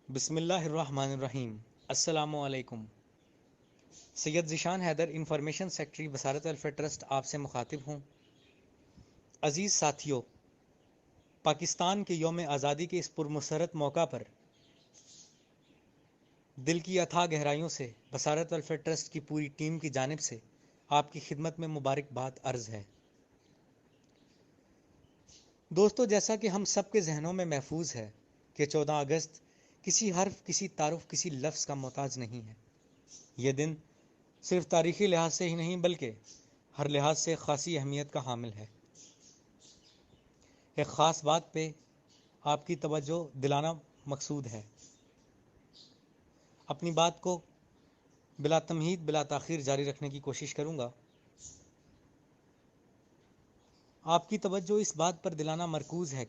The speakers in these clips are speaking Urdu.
بسم اللہ الرحمن الرحیم۔ السلام علیکم۔ Syed Zeeshan Haider, information secretary Basarat welfare trust, آپ سے مخاطب ہوں۔ عزیز ساتھیو، پاکستان کے یوم آزادی کے اس پرمسرت موقع پر دل کی اتھاہ گہرائیوں سے بصارت ویلفیئر ٹرسٹ کی پوری ٹیم کی جانب سے آپ کی خدمت میں مبارکباد عرض ہے۔ دوستو، جیسا کہ ہم سب کے ذہنوں میں محفوظ ہے کہ 14 اگست کسی حرف، کسی تعارف، کسی لفظ کا محتاج نہیں ہے۔ یہ دن صرف تاریخی لحاظ سے ہی نہیں بلکہ ہر لحاظ سے خاصی اہمیت کا حامل ہے۔ ایک خاص بات پہ آپ کی توجہ دلانا مقصود ہے۔ اپنی بات کو بلا تمہید، بلا تاخیر جاری رکھنے کی کوشش کروں گا۔ آپ کی توجہ اس بات پر دلانا مرکوز ہے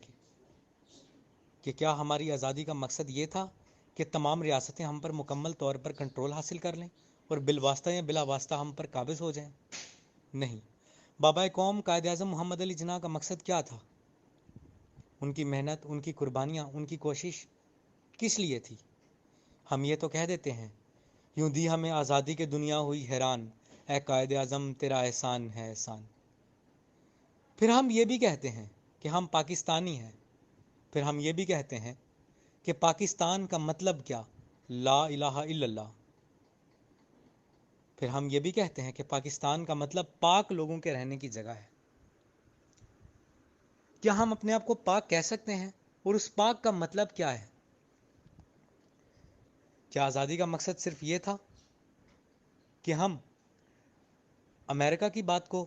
کہ کیا ہماری آزادی کا مقصد یہ تھا کہ تمام ریاستیں ہم پر مکمل طور پر کنٹرول حاصل کر لیں اور بالواسطہ یا بلا واسطہ ہم پر قابض ہو جائیں؟ نہیں۔ بابائے قوم قائد اعظم محمد علی جناح کا مقصد کیا تھا؟ ان کی محنت، ان کی قربانیاں، ان کی کوشش کس لیے تھی؟ ہم یہ تو کہہ دیتے ہیں، یوں دی ہمیں آزادی کے دنیا ہوئی حیران، اے قائد اعظم تیرا احسان ہے احسان۔ پھر ہم یہ بھی کہتے ہیں کہ ہم پاکستانی ہیں۔ پھر ہم یہ بھی کہتے ہیں کہ پاکستان کا مطلب کیا؟ لا الہ الا اللہ۔ پھر ہم یہ بھی کہتے ہیں کہ پاکستان کا مطلب پاک لوگوں کے رہنے کی جگہ ہے۔ کیا ہم اپنے آپ کو پاک کہہ سکتے ہیں؟ اور اس پاک کا مطلب کیا ہے؟ کیا آزادی کا مقصد صرف یہ تھا کہ ہم امریکہ کی بات کو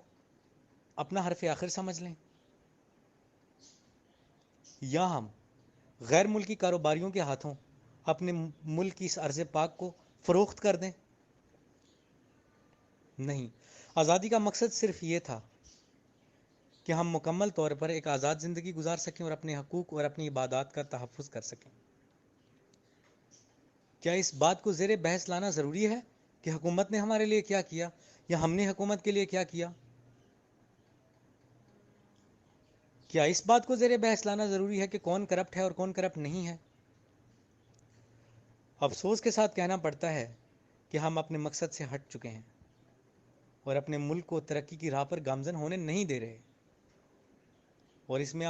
اپنا حرف آخر سمجھ لیں، یا ہم غیر ملکی کاروباریوں کے ہاتھوں اپنے ملک کی اس ارض پاک کو فروخت کر دیں؟ نہیں۔ آزادی کا مقصد صرف یہ تھا کہ ہم مکمل طور پر ایک آزاد زندگی گزار سکیں اور اپنے حقوق اور اپنی عبادات کا تحفظ کر سکیں۔ کیا اس بات کو زیر بحث لانا ضروری ہے کہ حکومت نے ہمارے لیے کیا کیا یا ہم نے حکومت کے لیے کیا کیا؟ کیا اس بات کو زیر بحث لانا ضروری ہے کہ کون کرپٹ ہے اور کون کرپٹ نہیں ہے؟ افسوس کے ساتھ کہنا پڑتا ہے کہ ہم اپنے مقصد سے ہٹ چکے ہیں اور اپنے ملک کو ترقی کی راہ پر گامزن ہونے نہیں دے رہے، اور اس میں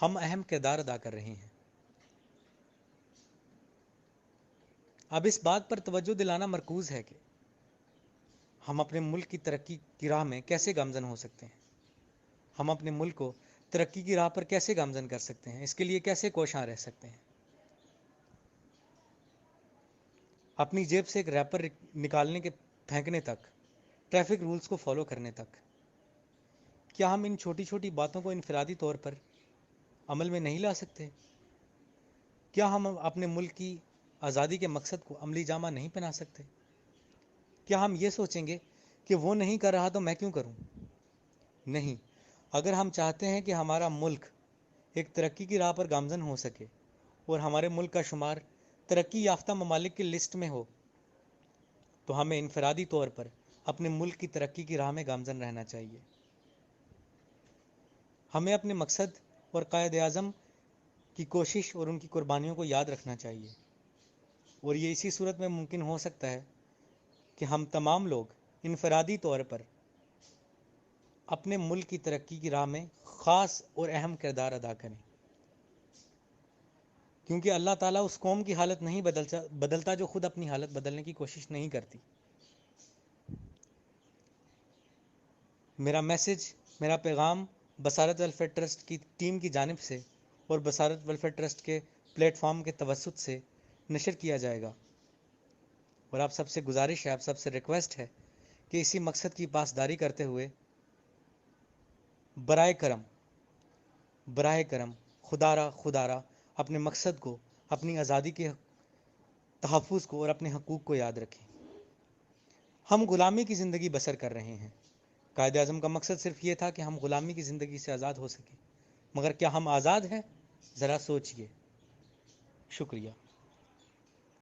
ہم اہم کردار ادا کر رہے ہیں۔ اب اس بات پر توجہ دلانا مرکوز ہے کہ ہم اپنے ملک کی ترقی کی راہ میں کیسے گامزن ہو سکتے ہیں۔ ہم اپنے ملک کو ترقی کی راہ پر کیسے گامزن کر سکتے ہیں، اس کے لیے کیسے کوشاں رہ سکتے ہیں۔ اپنی جیب سے ایک ریپر نکالنے کے پھینکنے تک، ٹریفک رولز کو فالو کرنے تک، کیا ہم ان چھوٹی چھوٹی باتوں کو انفرادی طور پر عمل میں نہیں لا سکتے؟ کیا ہم اپنے ملک کی آزادی کے مقصد کو عملی جامہ نہیں پہنا سکتے؟ کیا ہم یہ سوچیں گے کہ وہ نہیں کر رہا تو میں کیوں کروں؟ نہیں۔ اگر ہم چاہتے ہیں کہ ہمارا ملک ایک ترقی کی راہ پر گامزن ہو سکے اور ہمارے ملک کا شمار ترقی یافتہ ممالک کی لسٹ میں ہو، تو ہمیں انفرادی طور پر اپنے ملک کی ترقی کی راہ میں گامزن رہنا چاہیے۔ ہمیں اپنے مقصد اور قائد اعظم کی کوشش اور ان کی قربانیوں کو یاد رکھنا چاہیے، اور یہ اسی صورت میں ممکن ہو سکتا ہے کہ ہم تمام لوگ انفرادی طور پر اپنے ملک کی ترقی کی راہ میں خاص اور اہم کردار ادا کریں، کیونکہ اللہ تعالیٰ اس قوم کی حالت نہیں بدلتا جو خود اپنی حالت بدلنے کی کوشش نہیں کرتی۔ میرا میسج، میرا پیغام بصارت ویلفیئر ٹرسٹ کی ٹیم کی جانب سے اور بصارت ویلفیئر ٹرسٹ کے پلیٹ فارم کے توسط سے نشر کیا جائے گا، اور آپ سب سے گزارش ہے، آپ سب سے ریکویسٹ ہے کہ اسی مقصد کی پاسداری کرتے ہوئے برائے کرم خدارا اپنے مقصد کو، اپنی آزادی کے تحفظ کو اور اپنے حقوق کو یاد رکھیں۔ ہم غلامی کی زندگی بسر کر رہے ہیں۔ قائد اعظم کا مقصد صرف یہ تھا کہ ہم غلامی کی زندگی سے آزاد ہو سکیں، مگر کیا ہم آزاد ہیں؟ ذرا سوچئے۔ شکریہ۔